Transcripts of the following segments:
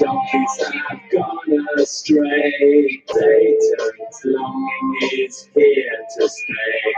donkeys have gone astray. Satan's longing is here to stay.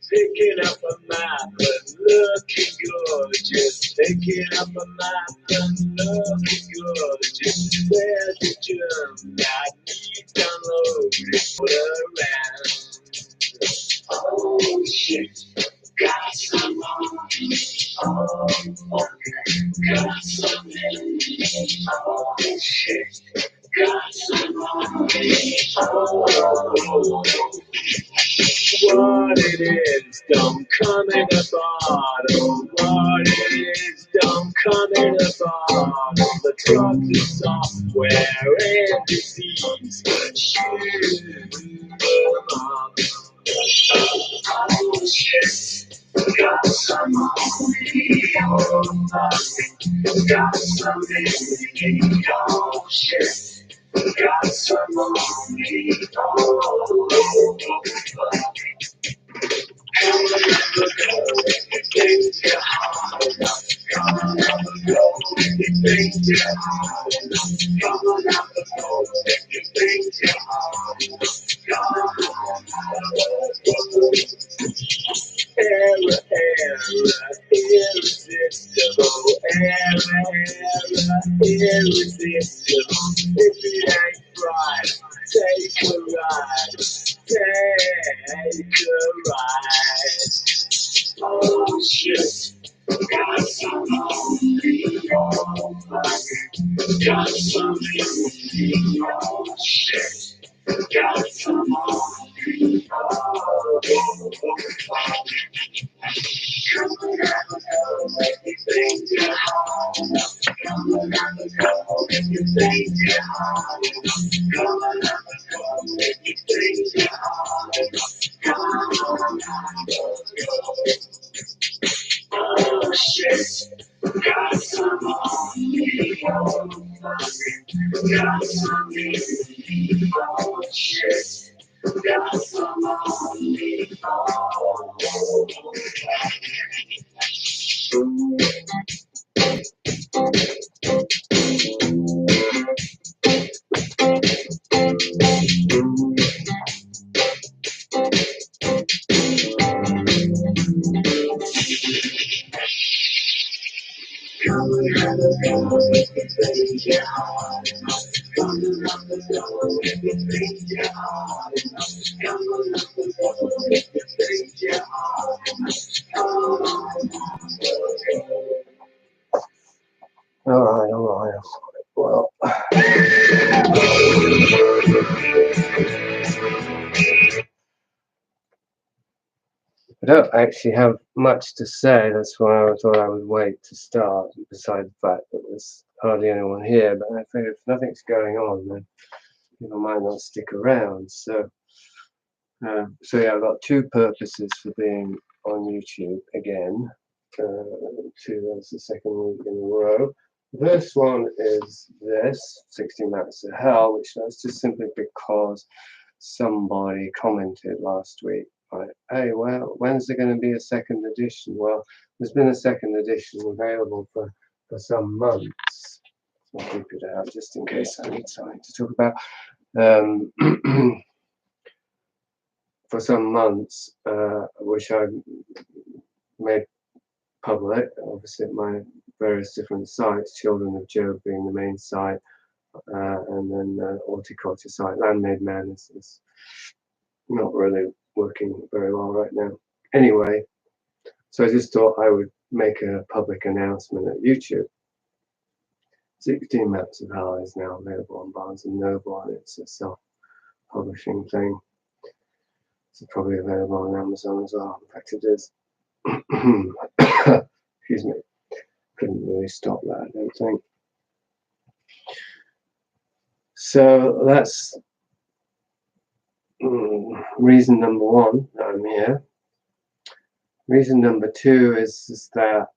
Picking up a map and looking gorgeous. Picking up a map and looking gorgeous. There's a gem that needs downloading. Put around. Oh shit, got some money. Oh, got some money. Oh shit, got some money. Oh. What it is, don't come in a bottle. What it is, don't come in a bottle. The drugs and software and disease. Shoot them up. Oh shit, got some money. Oh fuck, got some money. Oh shit. Got some money, oh, come on, never go if you think you're hard enough. Come on, never go if you think you're hard enough. Come on, never go if you think you're hard enough. Come on, error, irresistible. Error, irresistible. If it ain't right, take a ride. Take a ride. Oh shit, got some money. Oh fuck, got some money. Oh shit, got some money. Oh fuck. Come on, never go if you think you're hard enough. Come on, never go if you think you're hard enough. Come on, never go if you think you're hard enough. Come on, never go. Oh shit, got some money. Oh fuck, got some money. Oh shit, got some money. Oh. Come on, have a go if you think you're hard enough. Come on, have a go if you think you're hard enough. Come on, have a go if you think you're hard enough. Come on, all right. Well, I don't actually have much to say. That's why I thought I would wait to start, besides the fact that there's hardly anyone here. But I think if nothing's going on, then people might not stick around. So yeah, I've got two purposes for being on YouTube again. That's the second week in a row. The first one is this 16 Maps of Hell, which was just simply because somebody commented last week, like, hey, well, when's there going to be a second edition? Well, there's been a second edition available for some months. I'll keep it out just in case I need something to talk about. For some months, which I made public, obviously at my various different sites, Children of Job being the main site, and then horticulture site, Landmade Man is not really working very well right now. Anyway, so I just thought I would make a public announcement at YouTube. 16 Maps of Hell is now available on Barnes & Noble, and it's a self-publishing thing. It's probably available on Amazon as well. In fact, it is. Excuse me. Couldn't really stop that, I don't think. So that's reason number one that I'm here. Reason number two is that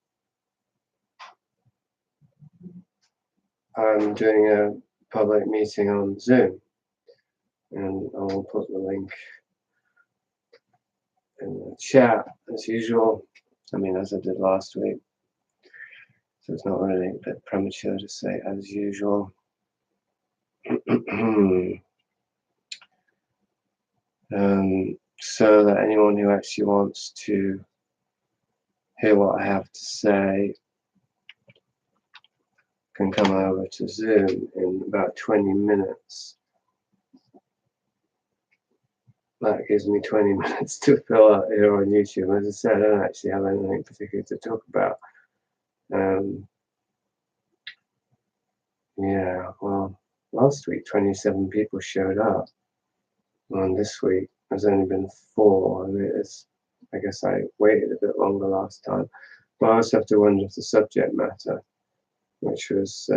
I'm doing a public meeting on Zoom, and I'll put the link in the chat as usual. I mean, as I did last week. So it's not really a bit premature to say as usual. So that anyone who actually wants to hear what I have to say can come over to Zoom in about 20 minutes. That gives me 20 minutes to fill out here on YouTube. As I said, I don't actually have anything particular to talk about. Yeah, well, last week 27 people showed up. And this week there's only been 4. I mean, I guess I waited a bit longer last time. But I also have to wonder if the subject matter, which was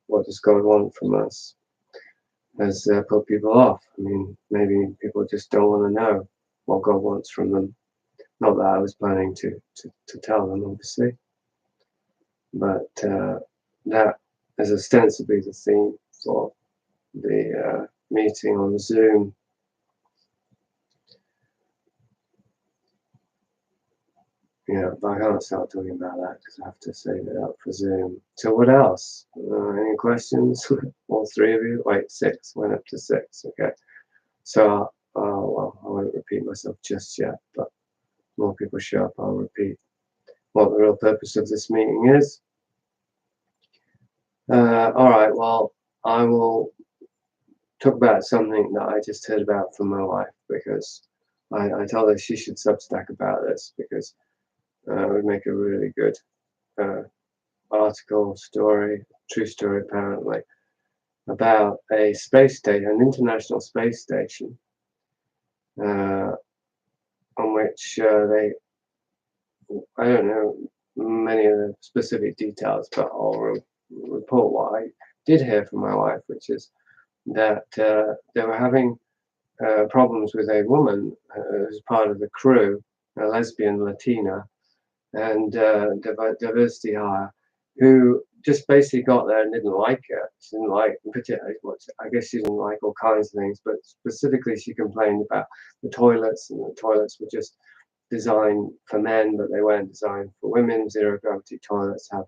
what does God want from us, has put people off. I mean, maybe people just don't want to know what God wants from them. Not that I was planning to tell them, obviously. But that is ostensibly the theme for the meeting on Zoom. Yeah, but I can't start talking about that because I have to save it up for Zoom. So what else? Any questions? All 3 of you? Wait, 6. Went up to 6. Okay. So, well, I won't repeat myself just yet, but more people show up, I'll repeat what the real purpose of this meeting is. All right, well, I will talk about something that I just heard about from my wife, because I told her she should Substack about this, because it would make a really good article, story, true story apparently, about a space station, an international space station, on which I don't know many of the specific details, but I'll report what I did hear from my wife, which is that they were having problems with a woman who's part of the crew, a lesbian Latina, and diversity hire, who just basically got there and didn't like it. She didn't like, particularly, I guess she didn't like all kinds of things, but specifically she complained about the toilets, and the toilets were just designed for men, but they weren't designed for women. Zero gravity toilets have,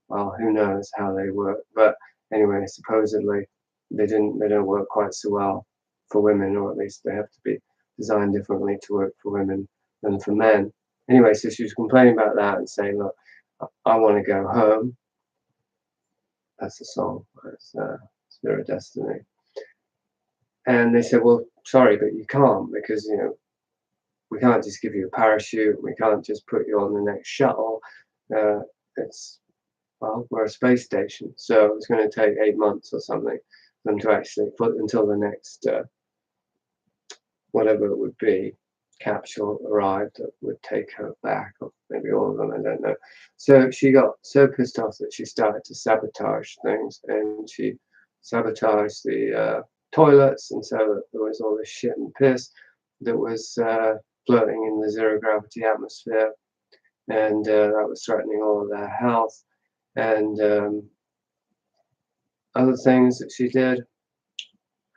well, who knows how they work, but anyway, supposedly they don't work quite so well for women, or at least they have to be designed differently to work for women than for men. Anyway, so she was complaining about that and saying, look, I want to go home. That's the song. It's Spirit of Destiny. And they said, well, sorry, but you can't, because, you know, we can't just give you a parachute. We can't just put you on the next shuttle. Well, we're a space station. So it's going to take 8 months or something for them to actually put until the next, whatever it would be, capsule arrived that would take her back, or maybe all of them, I don't know. So she got so pissed off that she started to sabotage things, and she sabotaged the toilets, and so that there was all this shit and piss that was floating in the zero gravity atmosphere, and that was threatening all of their health, and other things that she did.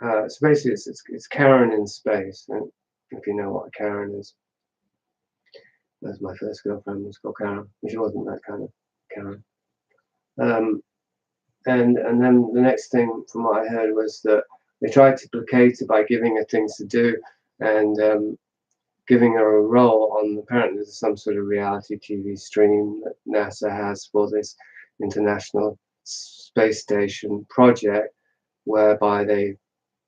So basically it's Karen in space, and if you know what Karen is. That's my first girlfriend, was called Karen. She wasn't that kind of Karen. And then the next thing from what I heard was that they tried to placate her by giving her things to do, and giving her a role on, apparently there's some sort of reality TV stream that NASA has for this International Space Station project, whereby they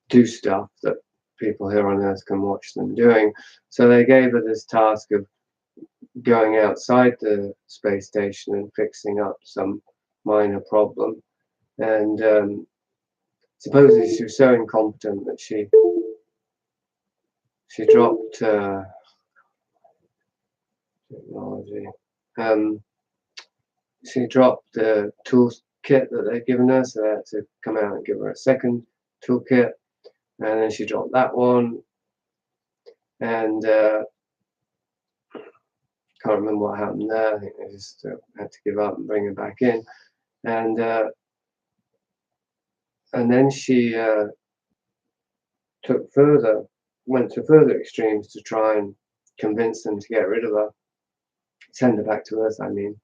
do stuff that people here on Earth can watch them doing. So they gave her this task of going outside the space station and fixing up some minor problem. And supposedly she was so incompetent that she dropped technology. She dropped the toolkit that they'd given her, so they had to come out and give her a second toolkit, and then she dropped that one, and can't remember what happened there. I think they just had to give up and bring her back in, and then she went to further extremes to try and convince them to get rid of her, send her back to Earth. I mean,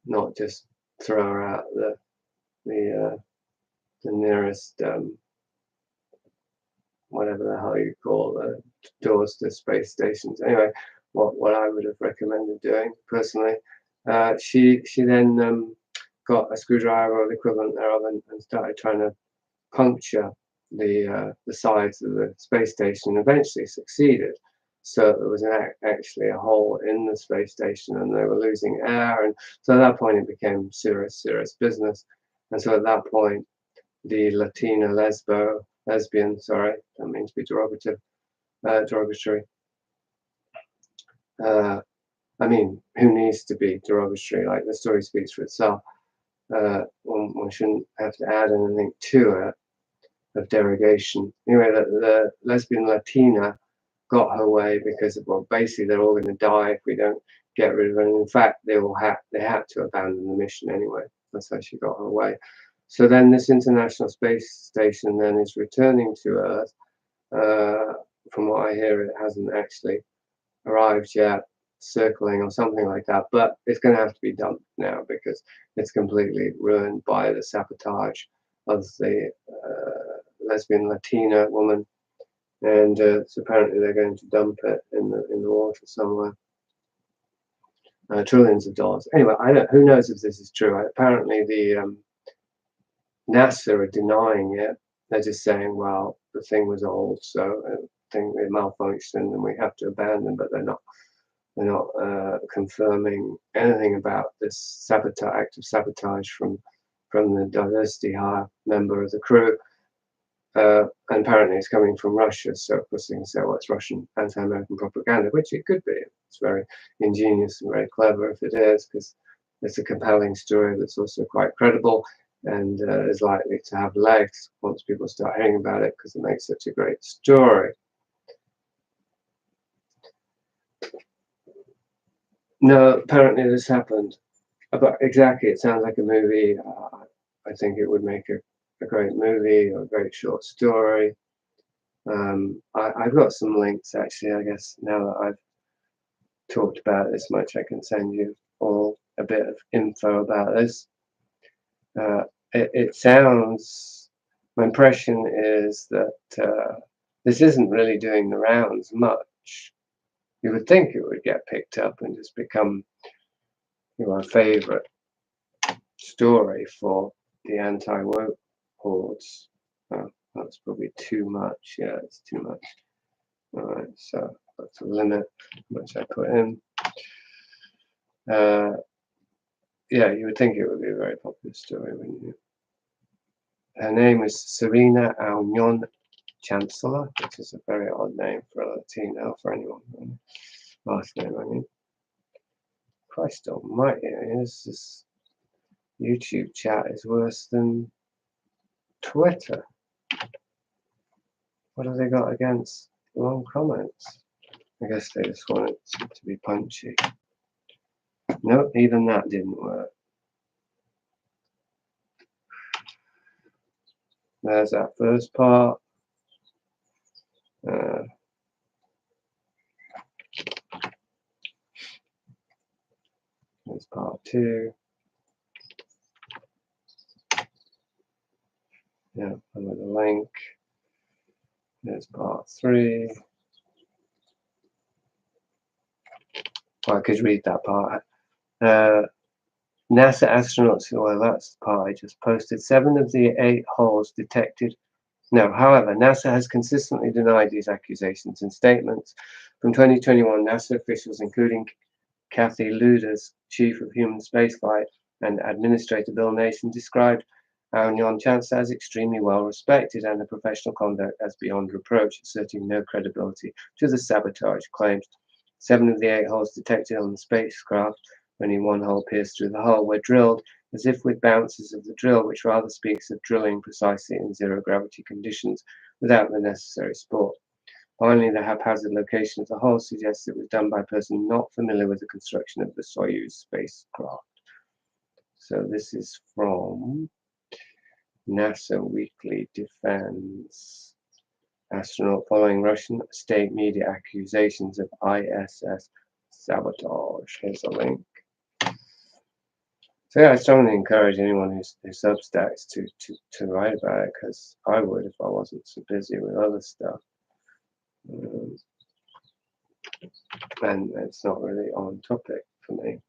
not just throw her out the nearest whatever the hell you call the doors to space stations. Anyway, what I would have recommended doing personally. She then got a screwdriver or the equivalent thereof and started trying to puncture the sides of the space station. Eventually succeeded. So there was actually a hole in the space station, and they were losing air. And so at that point, it became serious business. And so at that point, the Latina lesbian, sorry, that means to be derogatory. I mean, who needs to be derogatory? Like, the story speaks for itself. One shouldn't have to add anything to it of derogation. Anyway, the lesbian Latina got her way because of, well, basically they're all going to die if we don't get rid of her. And in fact, they had to abandon the mission anyway. That's how she got her way. So then this International Space Station then is returning to Earth. From what I hear, it hasn't actually arrived yet, circling or something like that, but it's going to have to be dumped now because it's completely ruined by the sabotage of the lesbian Latina woman, and so apparently they're going to dump it in the water somewhere. Trillions of dollars. Anyway, who knows if this is true. Apparently the NASA are denying it. They're just saying, well, the thing was old, so it malfunctioned and we have to abandon, but they're not confirming anything about this act of sabotage from the diversity hire member of the crew. And apparently it's coming from Russia, so of course you can say, well, it's Russian anti-American propaganda, which it could be. It's very ingenious and very clever if it is, because it's a compelling story that's also quite credible and is likely to have legs once people start hearing about it, because it makes such a great story. No, apparently this happened. But exactly, it sounds like a movie. I think it would make a great movie or a great short story. I've got some links actually. I guess now that I've talked about this much, I can send you all a bit of info about this. It sounds, my impression is that this isn't really doing the rounds much. You would think it would get picked up and just become a favorite story for the anti-woke hordes. That's probably too much. Yeah, it's too much. All right, so that's a limit which I put in. Yeah, you would think it would be a very popular story, wouldn't you? Her name is Serena Aunion Chancellor, which is a very odd name for a Latino, for anyone. Last name, I mean. Christ almighty, this YouTube chat is worse than Twitter. What have they got against long comments? I guess they just want it to be punchy. Nope, even that didn't work. There's that first part. There's part 2. Yeah, under the link. There's part 3. Well, I could read that part. NASA astronauts, well, that's the part I just posted. 7 of the 8 holes detected. No, however, NASA has consistently denied these accusations. In statements from 2021, NASA officials, including Kathy Lueders, chief of human spaceflight, and Administrator Bill Nason, described Aunion Chancellor as extremely well respected and her professional conduct as beyond reproach, asserting no credibility to the sabotage claims. 7 of the 8 holes detected on the spacecraft, only 1 hole pierced through the hull, were drilled as if with bounces of the drill, which rather speaks of drilling precisely in zero-gravity conditions without the necessary support. Finally, the haphazard location of the hole suggests it was done by a person not familiar with the construction of the Soyuz spacecraft. So this is from NASA Weekly Defense. Astronaut following Russian state media accusations of ISS sabotage. Here's a link. So yeah, I strongly encourage anyone who Substacks to write about it, because I would if I wasn't so busy with other stuff. And it's not really on topic for me.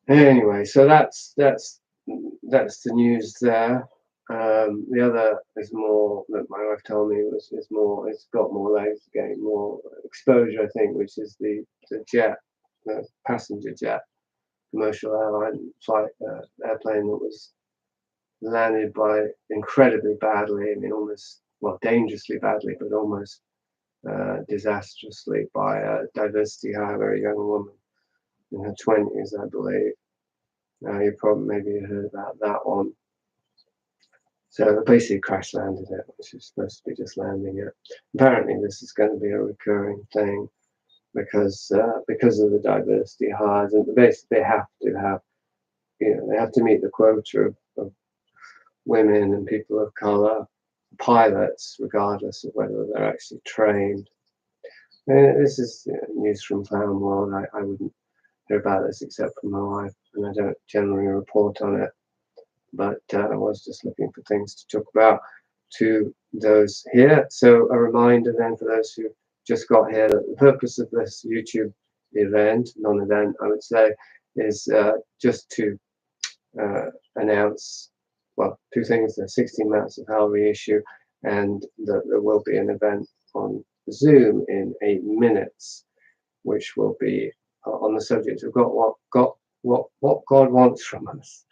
Anyway, so that's the news there. The other is more that my wife told me is more. It's got more legs, getting more exposure, I think, which is the jet, the passenger jet, commercial airline flight airplane that was landed by incredibly badly. I mean, almost, well, dangerously badly, but almost disastrously by a diversity hire, a very young woman in her 20s, I believe. You probably maybe heard about that one. So basically crash landed it, which is supposed to be just landing it. Apparently this is going to be a recurring thing because of the diversity hires, and basically they have to have, they have to meet the quota of women and people of color pilots, regardless of whether they're actually trained. And this is news from Clown World. I wouldn't hear about this except from my wife, and I don't generally report on it. But I was just looking for things to talk about to those here. So a reminder then for those who just got here that the purpose of this YouTube event, non-event I would say, is just to announce, well, 2 things: the 16 Maps of Hell reissue, and that there will be an event on Zoom in 8 minutes, which will be on the subject of what God wants from us.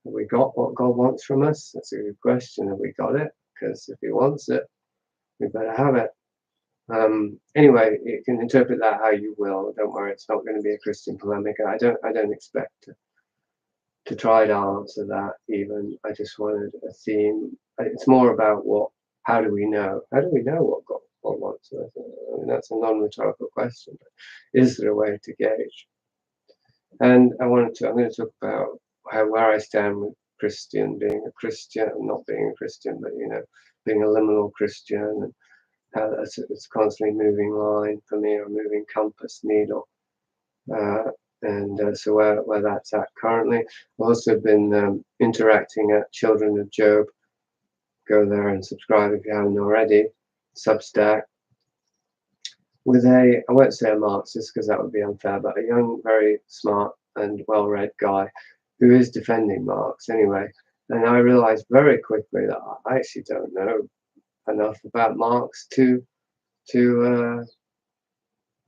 Have we got what God wants from us? That's a good question. Have we got it? Because if He wants it, we better have it. Anyway, you can interpret that how you will. Don't worry, it's not going to be a Christian polemic. I don't expect to try to answer that even. I just wanted a theme. It's more about how do we know? How do we know what God wants from us? I mean, that's a non-rhetorical question. But is there a way to gauge? And I'm going to talk about where I stand with being a Christian, not being a Christian, but being a liminal Christian, and how it's a constantly moving line for me, or moving compass needle, and so where that's at currently. I've also been interacting at Children of Job. Go there and subscribe if you haven't already. Substack. With I won't say a Marxist because that would be unfair, but a young, very smart and well-read guy who is defending Marx anyway. And I realized very quickly that I actually don't know enough about Marx to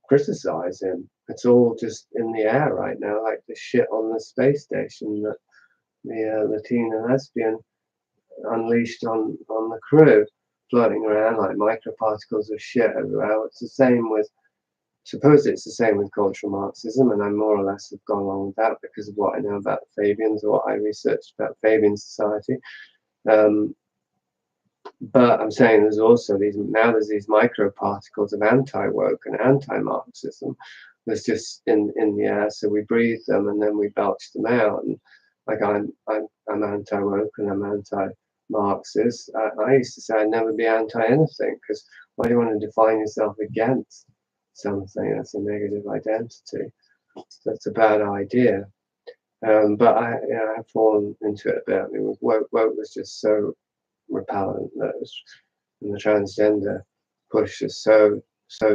criticize him. It's all just in the air right now, like the shit on the space station that the Latina lesbian unleashed on the crew, floating around like microparticles of shit everywhere. It's the same with, suppose it's the same with cultural Marxism, and I more or less have gone along with that because of what I know about Fabians, or what I researched about Fabian society. But I'm saying there's also these microparticles of anti-woke and anti-Marxism that's just in the air. So we breathe them and then we belch them out. And like I'm anti-woke and I'm anti-Marxist. I used to say I'd never be anti-anything, because why do you want to define yourself against something? That's a negative identity. That's a bad idea. But I've fallen into it a bit. I mean, woke was just so repellent, and the transgender push is so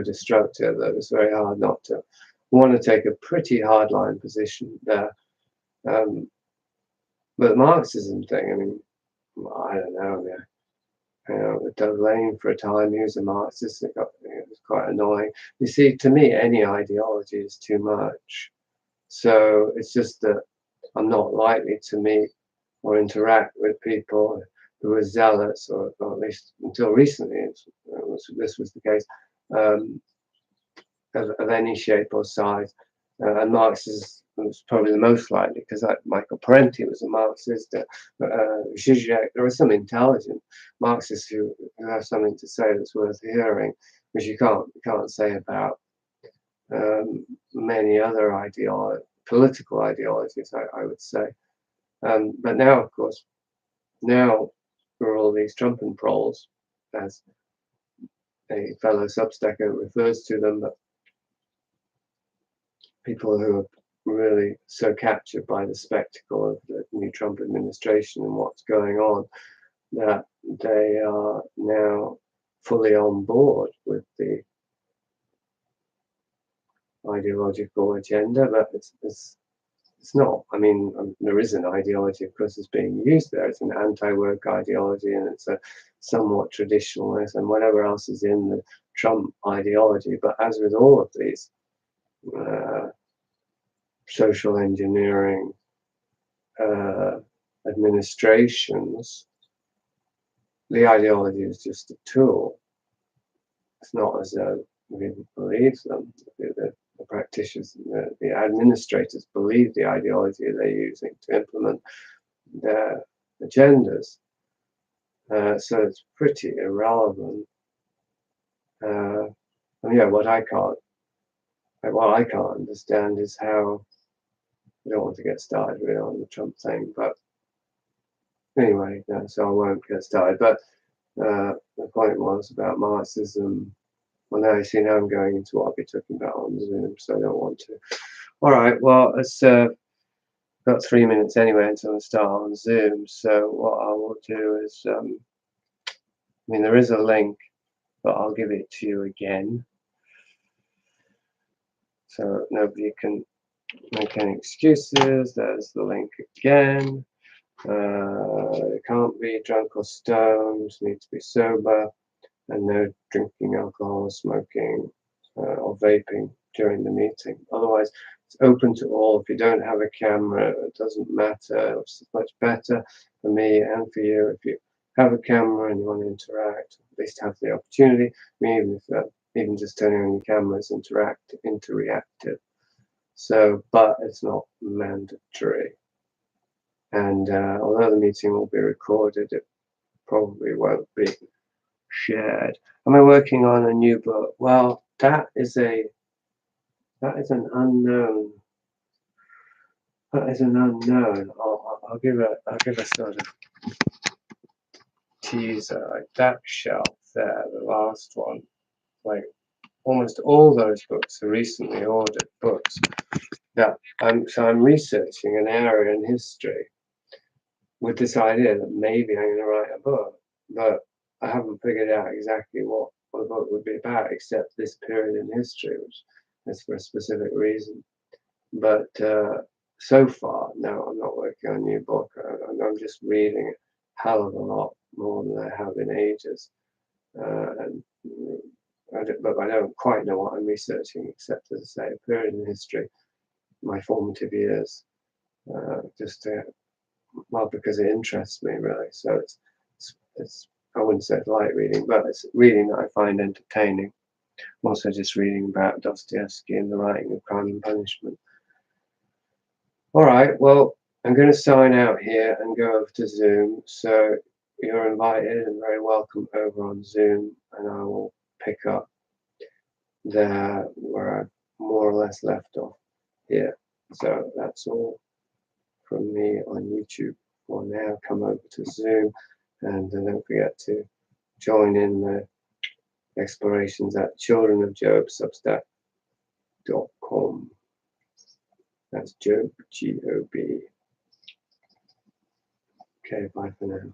destructive that it's very hard not to want to take a pretty hardline position there. But the Marxism thing, I mean, I don't know. With Doug Lane for a time, he was a Marxist. It was quite annoying. You see, to me, any ideology is too much. So it's just that I'm not likely to meet or interact with people who were zealots, or at least until recently, this was the case, of any shape or size. And Marx was probably the most likely, because like Michael Parenti was a Marxist. Zizek, there are some intelligent Marxists who have something to say that's worth hearing, which you can't say about many other political ideologies, I would say. But now, of course, now for all these Trumpen proles, as a fellow Substacker refers to them, but people who are really so captured by the spectacle of the new Trump administration and what's going on, that they are now fully on board with the ideological agenda. But it's not. I mean, there is an ideology, of course, that's being used there. It's an anti-work ideology, and it's a somewhat traditionalist, and whatever else is in the Trump ideology. But as with all of these social engineering administrations, the ideology is just a tool. It's not as though we believe them. The practitioners, the administrators believe the ideology they're using to implement their agendas. So it's pretty irrelevant. And yeah, what I can't understand is how. I don't want to get started really on the Trump thing, but anyway, no, so I won't get started. But the point was about Marxism. Well, now you see, now I'm going into what I'll be talking about on Zoom, so I don't want to. All right, well, it's got 3 minutes anyway until I start on Zoom. So what I will do is, I mean, there is a link, but I'll give it to you again, so nobody can make any excuses. There's the link again. Can't be drunk or stoned, need to be sober, and no drinking alcohol, smoking, or vaping during the meeting. Otherwise, it's open to all. If you don't have a camera, it doesn't matter. It's much better for me and for you if you have a camera and you want to interact, at least have the opportunity. I mean, even just turning on your camera is interactive. So, but it's not mandatory. And although the meeting will be recorded, it probably won't be shared. Am I working on a new book? Well, that is an unknown. That is an unknown. I'll give a sort of teaser. Like that shelf there, the last one. Like almost all those books are recently ordered books. That I'm researching an area in history with this idea that maybe I'm going to write a book, but I haven't figured out exactly what the book would be about, except this period in history, which is for a specific reason. But so far, no, I'm not working on a new book. I'm just reading a hell of a lot more than I have in ages. But I don't quite know what I'm researching, except, as I say, a period in history, my formative years, well, because it interests me, really. So it's I wouldn't say it's light reading, but it's reading that I find entertaining. I'm also just reading about Dostoevsky and the writing of Crime and Punishment. All right, well, I'm going to sign out here and go over to Zoom. So you're invited and very welcome over on Zoom, and I will pick up there where I more or less left off here. So that's all from me on YouTube for now. Come over to Zoom, and don't forget to join in the explorations at childrenofjob.substack.com. That's Job, G-O-B. Okay, bye for now.